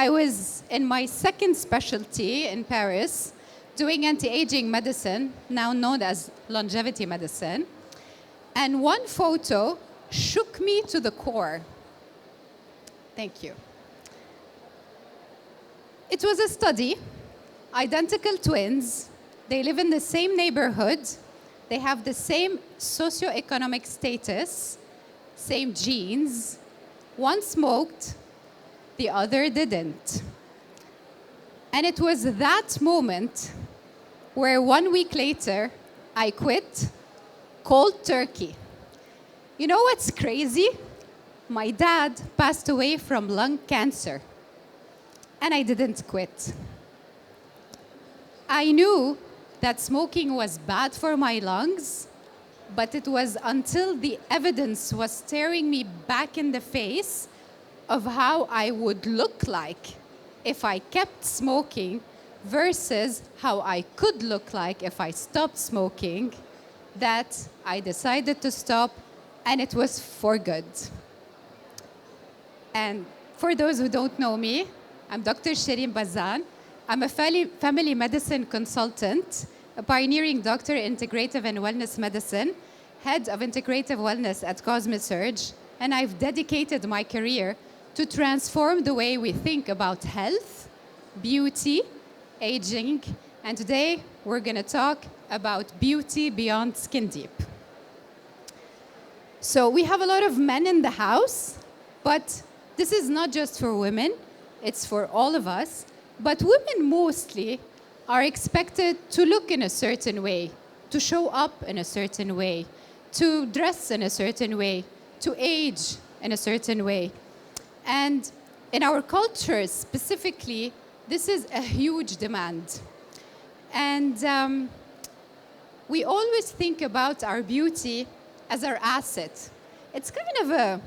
I was in my second specialty in Paris doing anti-aging medicine, now known as longevity medicine. And one photo shook me to the core. Thank you. It was a study, identical twins. They live in the same neighborhood. They have the same socioeconomic status, same genes. One smoked, the other didn't. And it was that moment where 1 week later, I quit cold turkey. You know what's crazy? My dad passed away from lung cancer, and I didn't quit. I knew that smoking was bad for my lungs, but it was until the evidence was staring me back in the face of how I would look like if I kept smoking versus how I could look like if I stopped smoking that I decided to stop, and it was for good. And for those who don't know me, I'm Dr. Cherine Bazzane. I'm a family medicine consultant, a pioneering doctor in integrative and wellness medicine, head of integrative wellness at CosmeSurge, and I've dedicated my career to transform the way we think about health, beauty, aging, and today we're going to talk about beauty beyond skin deep. So we have a lot of men in the house, but this is not just for women, it's for all of us. But women mostly are expected to look in a certain way, to show up in a certain way, to dress in a certain way, to age in a certain way. And in our culture specifically, this is a huge demand. And we always think about our beauty as our asset. It's kind of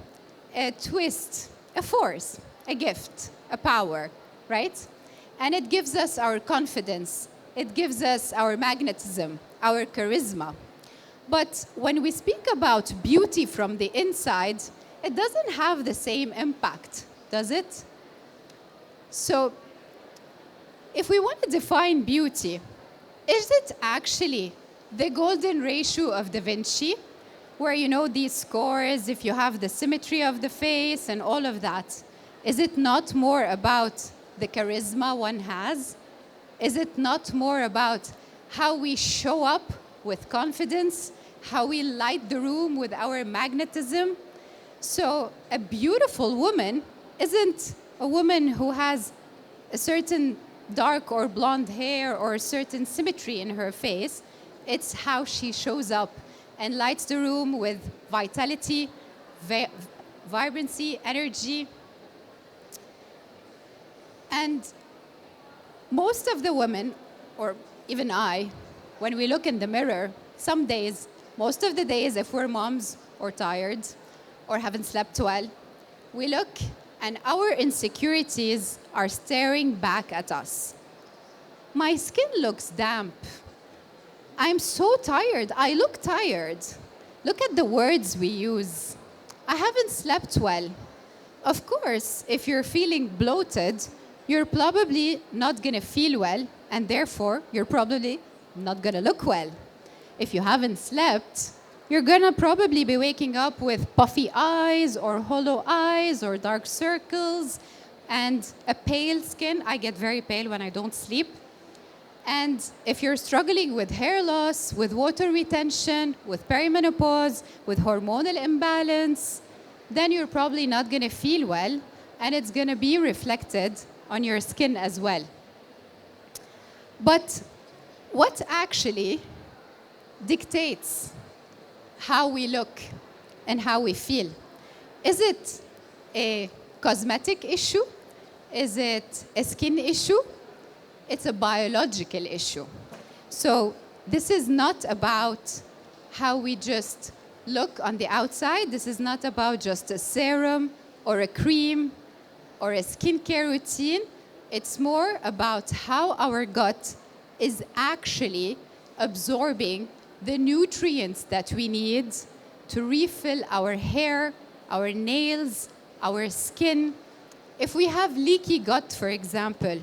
a twist, a force, a gift, a power, right? And it gives us our confidence. It gives us our magnetism, our charisma. But when we speak about beauty from the inside, it doesn't have the same impact, does it? So if we want to define beauty, is it actually the golden ratio of Da Vinci, where you know these scores, if you have the symmetry of the face and all of that? Is it not more about the charisma one has? Is it not more about how we show up with confidence, how we light the room with our magnetism? So a beautiful woman isn't a woman who has a certain dark or blonde hair or a certain symmetry in her face. It's how she shows up and lights the room with vitality, vibrancy, energy. And most of the women, or even I, when we look in the mirror, some days, most of the days, if we're moms or tired or haven't slept well, we look and our insecurities are staring back at us. My skin looks damp. I'm so tired. I look tired. Look at the words we use. I haven't slept well. Of course, if you're feeling bloated, you're probably not going to feel well, and therefore, you're probably not going to look well. If you haven't slept, you're going to probably be waking up with puffy eyes or hollow eyes or dark circles and a pale skin. I get very pale when I don't sleep. And if you're struggling with hair loss, with water retention, with perimenopause, with hormonal imbalance, then you're probably not going to feel well, and it's going to be reflected on your skin as well. But what actually dictates how we look and how we feel? Is it a cosmetic issue? Is it a skin issue? It's a biological issue. So this is not about how we just look on the outside. This is not about just a serum or a cream or a skincare routine. It's more about how our gut is actually absorbing the nutrients that we need to refill our hair, our nails, our skin, If we have leaky gut, for example,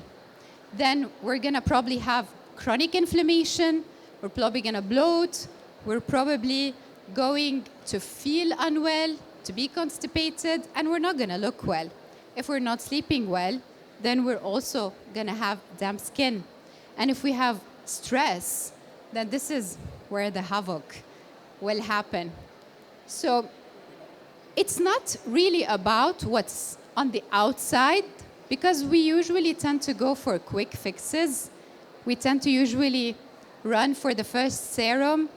then we're going to probably have chronic inflammation, we're probably going to bloat, we're probably going to feel unwell, to be constipated, and we're not going to look well. If we're not sleeping well, then we're also going to have damp skin. And if we have stress, then this is where the havoc will happen. So it's not really about what's on the outside, because we usually tend to go for quick fixes. We tend to usually run for the first serum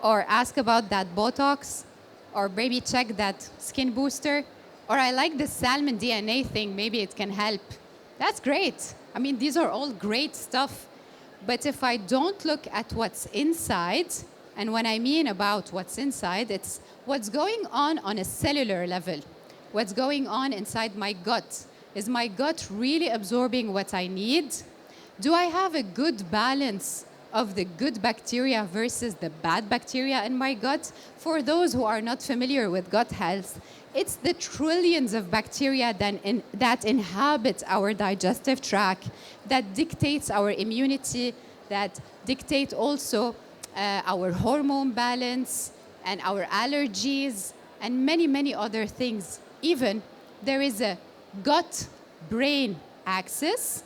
or ask about that Botox or maybe check that skin booster. Or I like the salmon DNA thing, maybe it can help. That's great. I mean, these are all great stuff. But if I don't look at what's inside, and when I mean about what's inside, it's what's going on a cellular level. What's going on inside my gut? Is my gut really absorbing what I need? Do I have a good balance of the good bacteria versus the bad bacteria in my gut? For those who are not familiar with gut health, it's the trillions of bacteria that inhabit our digestive tract, that dictates our immunity, that dictate also our hormone balance and our allergies and many, many other things. Even there is a gut-brain axis.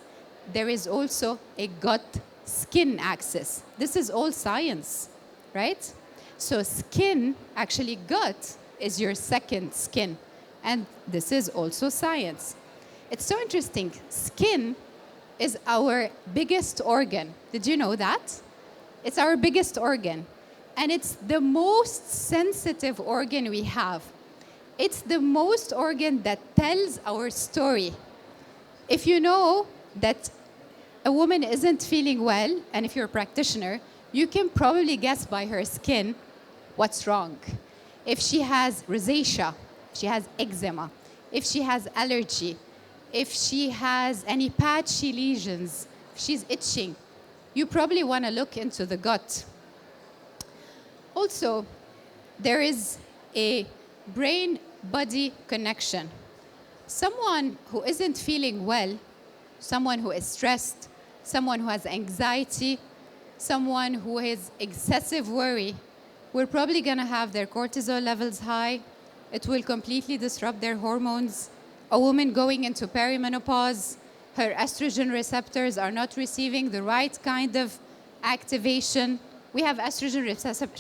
There is also a gut-skin axis. This is all science, right? So skin, actually gut, is your second skin. And this is also science. It's so interesting. Skin is our biggest organ. Did you know that? It's our biggest organ. And it's the most sensitive organ we have. It's the most organ that tells our story. If you know that a woman isn't feeling well, and if you're a practitioner, you can probably guess by her skin what's wrong. If she has rosacea, if she has eczema, if she has allergy, if she has any patchy lesions, if she's itching, you probably want to look into the gut. Also, there is a brain-body connection. Someone who isn't feeling well, someone who is stressed, someone who has anxiety, someone who has excessive worry, we're probably going to have their cortisol levels high. It will completely disrupt their hormones. A woman going into perimenopause, her estrogen receptors are not receiving the right kind of activation. We have estrogen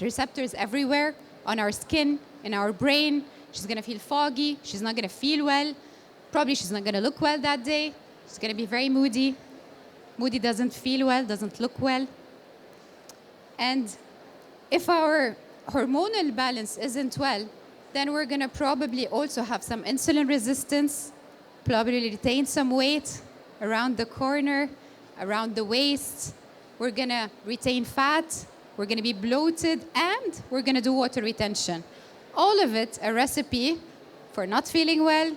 receptors everywhere, on our skin, in our brain. She's going to feel foggy. She's not going to feel well. Probably she's not going to look well that day. She's going to be very moody. Moody doesn't feel well, doesn't look well. And if our hormonal balance isn't well, then we're going to probably also have some insulin resistance, probably retain some weight around the corner, around the waist. We're going to retain fat. We're going to be bloated, and we're going to do water retention. All of it a recipe for not feeling well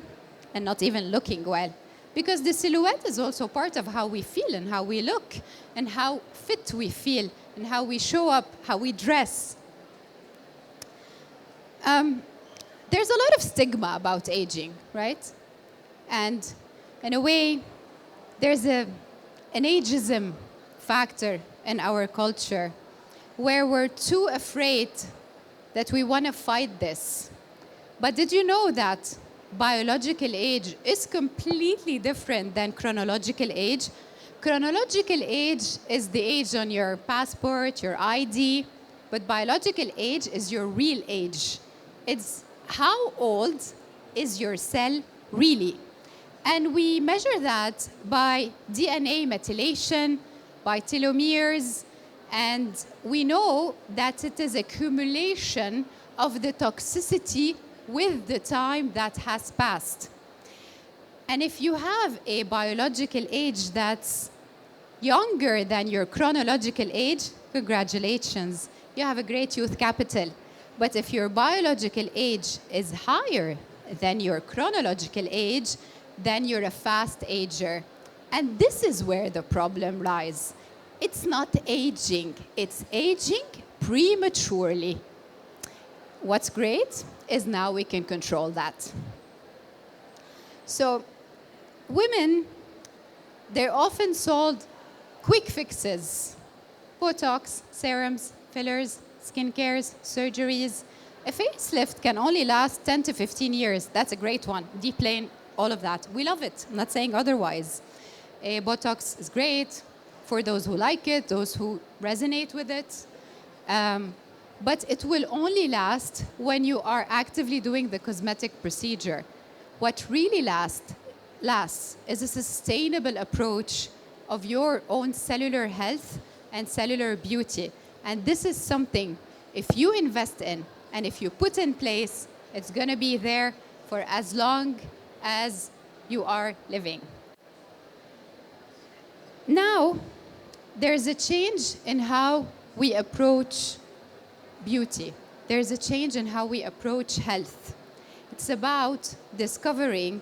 and not even looking well. Because the silhouette is also part of how we feel and how we look and how fit we feel and how we show up, how we dress. There's a lot of stigma about aging, right? And in a way, there's an ageism factor in our culture where we're too afraid that we want to fight this. But did you know that biological age is completely different than chronological age? Chronological age is the age on your passport, your ID, but biological age is your real age. It's how old is your cell really? And we measure that by DNA methylation, by telomeres, and we know that it is accumulation of the toxicity with the time that has passed. And if you have a biological age that's younger than your chronological age, congratulations, you have a great youth capital. But if your biological age is higher than your chronological age, then you're a fast ager. And this is where the problem lies. It's not aging, it's aging prematurely. What's great is now we can control that. So women, they're often sold quick fixes. Botox, serums, fillers, skincares, surgeries. A facelift can only last 10 to 15 years. That's a great one. Deep lane, all of that. We love it. I'm not saying otherwise. Botox is great for those who like it, those who resonate with it. But it will only last when you are actively doing the cosmetic procedure. What really lasts is a sustainable approach of your own cellular health and cellular beauty. And this is something, if you invest in and if you put in place, it's going to be there for as long as you are living. Now, there's a change in how we approach beauty. There's a change in how we approach health. It's about discovering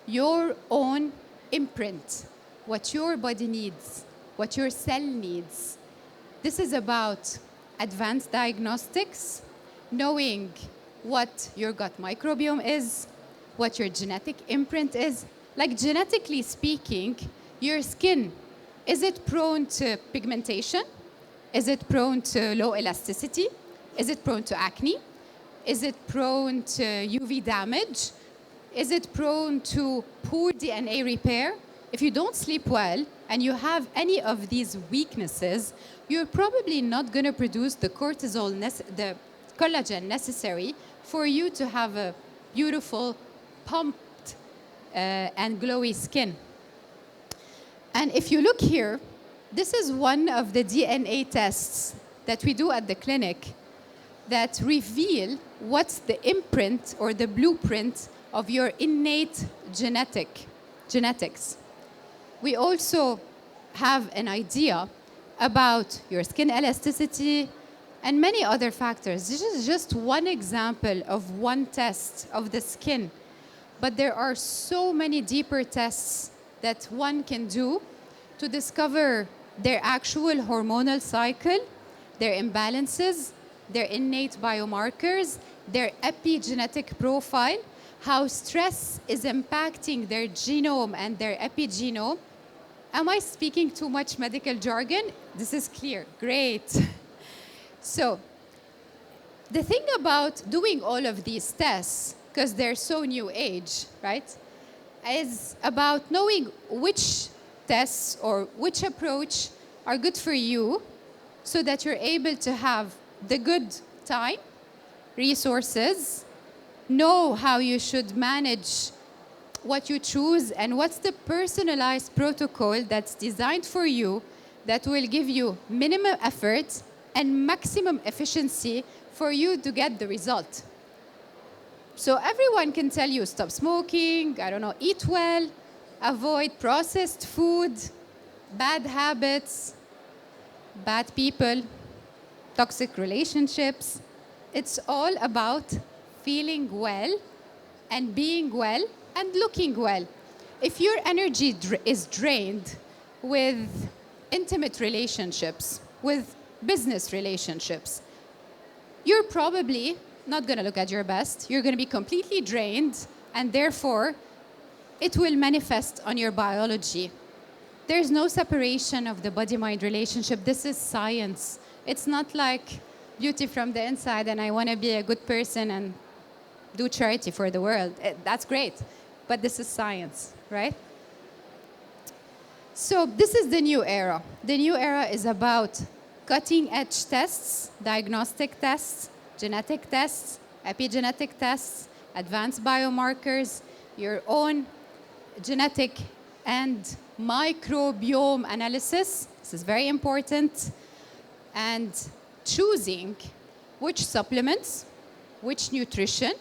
your own imprint, what your body needs, what your cell needs. This is about advanced diagnostics, knowing what your gut microbiome is, what your genetic imprint is. Like genetically speaking, your skin, is it prone to pigmentation? Is it prone to low elasticity? Is it prone to acne? Is it prone to UV damage? Is it prone to poor DNA repair? If you don't sleep well and you have any of these weaknesses, you're probably not going to produce the cortisol, the collagen necessary for you to have a beautiful, pumped, and glowy skin. And if you look here, this is one of the DNA tests that we do at the clinic that reveal what's the imprint or the blueprint of your innate genetics. We also have an idea about your skin elasticity and many other factors. This is just one example of one test of the skin. But there are so many deeper tests that one can do to discover their actual hormonal cycle, their imbalances, their innate biomarkers, their epigenetic profile, how stress is impacting their genome and their epigenome. Am I speaking too much medical jargon? This is clear. Great. So, the thing about doing all of these tests, because they're so new age, right, is about knowing which tests or which approach are good for you so that you're able to have the good time, resources, know how you should manage what you choose and what's the personalized protocol that's designed for you that will give you minimum effort and maximum efficiency for you to get the result. So everyone can tell you stop smoking, eat well, avoid processed food, bad habits, bad people, toxic relationships. It's all about feeling well and being well and looking well. If your energy is drained with intimate relationships, with business relationships, you're probably not going to look at your best. You're going to be completely drained, and therefore, it will manifest on your biology. There's no separation of the body-mind relationship. This is science. It's not like beauty from the inside and I want to be a good person and do charity for the world. That's great, but this is science, right? So this is the new era. The new era is about cutting-edge tests, diagnostic tests, genetic tests, epigenetic tests, advanced biomarkers, your own genetic and microbiome analysis. This is very important. And choosing which supplements, which nutrition,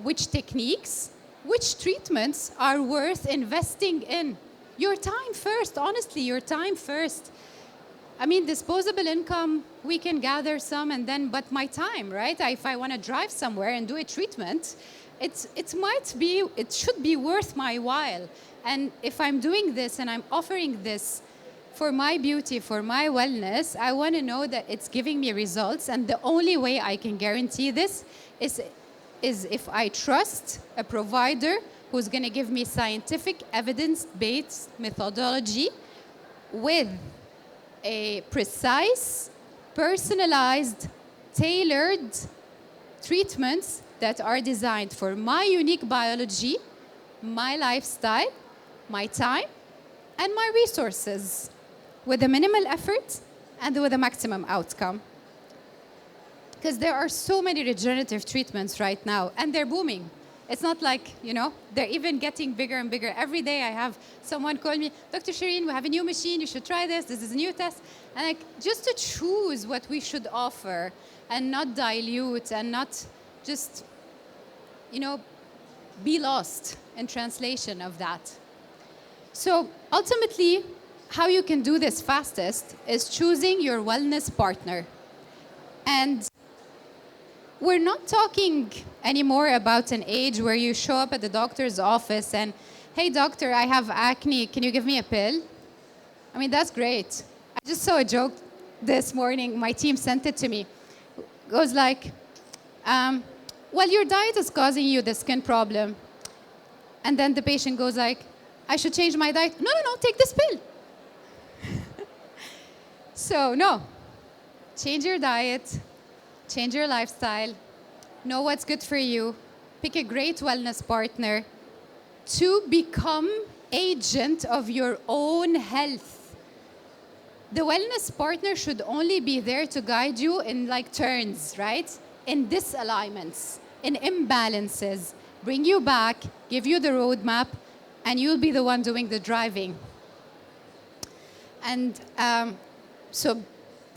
which techniques, which treatments are worth investing in. Your time first, honestly, your time first. I mean, disposable income, we can gather some and then, but my time, right? If I want to drive somewhere and do a treatment, it should be worth my while. And if I'm doing this and I'm offering this for my beauty, for my wellness, I want to know that it's giving me results. And the only way I can guarantee this is if I trust a provider who's going to give me scientific evidence-based methodology with a precise, personalized, tailored treatments that are designed for my unique biology, my lifestyle, my time, and my resources, with a minimal effort and with a maximum outcome. Because there are so many regenerative treatments right now, and they're booming. It's not like, they're even getting bigger and bigger. Every day I have someone call me, Dr. Cherine, we have a new machine, you should try this is a new test. And just to choose what we should offer and not dilute and not just, be lost in translation of that. So ultimately, how you can do this fastest is choosing your wellness partner. And we're not talking anymore about an age where you show up at the doctor's office and, hey, doctor, I have acne. Can you give me a pill? I mean, that's great. I just saw a joke this morning. My team sent it to me. It goes like, well, your diet is causing you the skin problem. And then the patient goes like, I should change my diet. No, take this pill. So, no. Change your diet. Change your lifestyle, know what's good for you, pick a great wellness partner to become agent of your own health. The wellness partner should only be there to guide you in turns, right? In disalignments, in imbalances, bring you back, give you the roadmap, and you'll be the one doing the driving. And so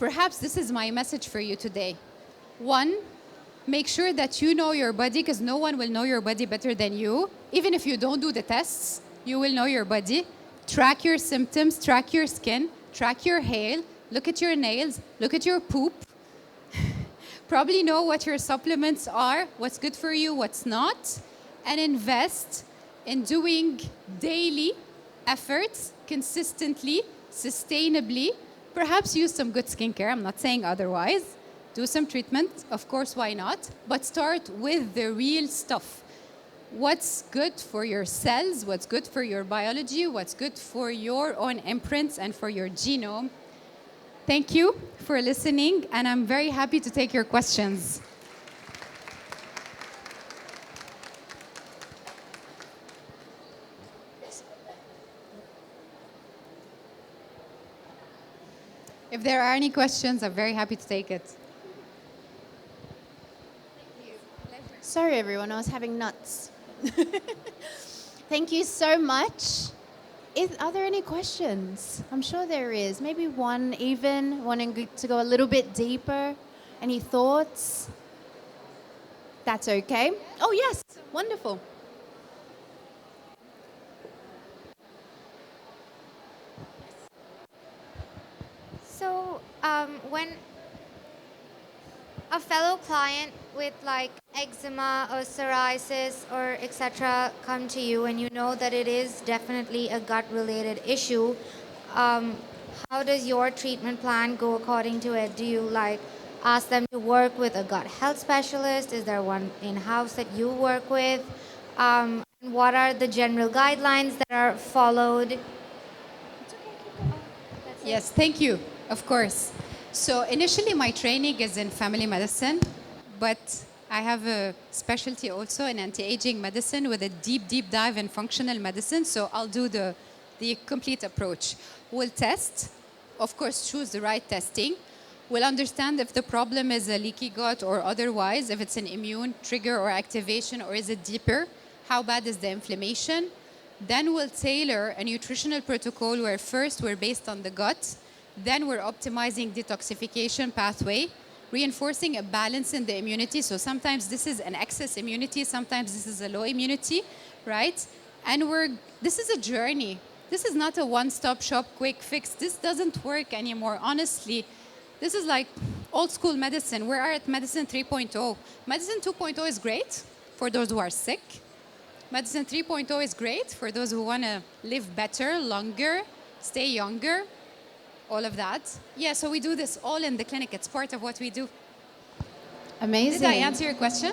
perhaps this is my message for you today. One, make sure that you know your body, because no one will know your body better than you. Even if you don't do the tests, you will know your body. Track your symptoms, track your skin, track your hair, look at your nails, look at your poop. Probably know what your supplements are, what's good for you, what's not, and invest in doing daily efforts consistently, sustainably. Perhaps use some good skincare, I'm not saying otherwise. Do some treatment, of course, why not? But start with the real stuff. What's good for your cells, what's good for your biology, what's good for your own imprints and for your genome. Thank you for listening, and I'm very happy to take your questions. If there are any questions, I'm very happy to take it. Sorry, everyone, I was having nuts. Thank you so much. Are there any questions? I'm sure there is. Maybe one even, wanting to go a little bit deeper. Any thoughts? That's okay. Oh, yes. Wonderful. So, when a fellow client with eczema or psoriasis or etc. come to you and you know that it is definitely a gut related issue, how does your treatment plan go according to it? Do you ask them to work with a gut health specialist? Is there one in-house that you work with? And what are the general guidelines that are followed? Yes, thank you, of course. So initially my training is in family medicine, but I have a specialty also in anti-aging medicine with a deep dive in functional medicine. So I'll do the complete approach. We'll test, of course, choose the right testing. We'll understand if the problem is a leaky gut or otherwise, if it's an immune trigger or activation, or is it deeper? How bad is the inflammation? Then we'll tailor a nutritional protocol where first we're based on the gut, then we're optimizing detoxification pathway, reinforcing a balance in the immunity. So sometimes this is an excess immunity, sometimes this is a low immunity, right? And this is a journey. This is not a one-stop shop, quick fix. This doesn't work anymore, honestly. This is like old school medicine. We are at medicine 3.0. Medicine 2.0 is great for those who are sick. Medicine 3.0 is great for those who want to live better, longer, stay younger, all of that. Yeah, so we do this all in the clinic. It's part of what we do. Amazing. Did I answer your question?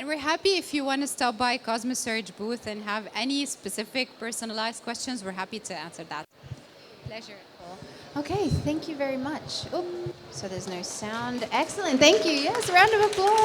And we're happy if you want to stop by CosmeSurge booth and have any specific personalized questions, we're happy to answer that. Pleasure. Okay, thank you very much. Oh, so there's no sound. Excellent. Thank you. Yes, round of applause.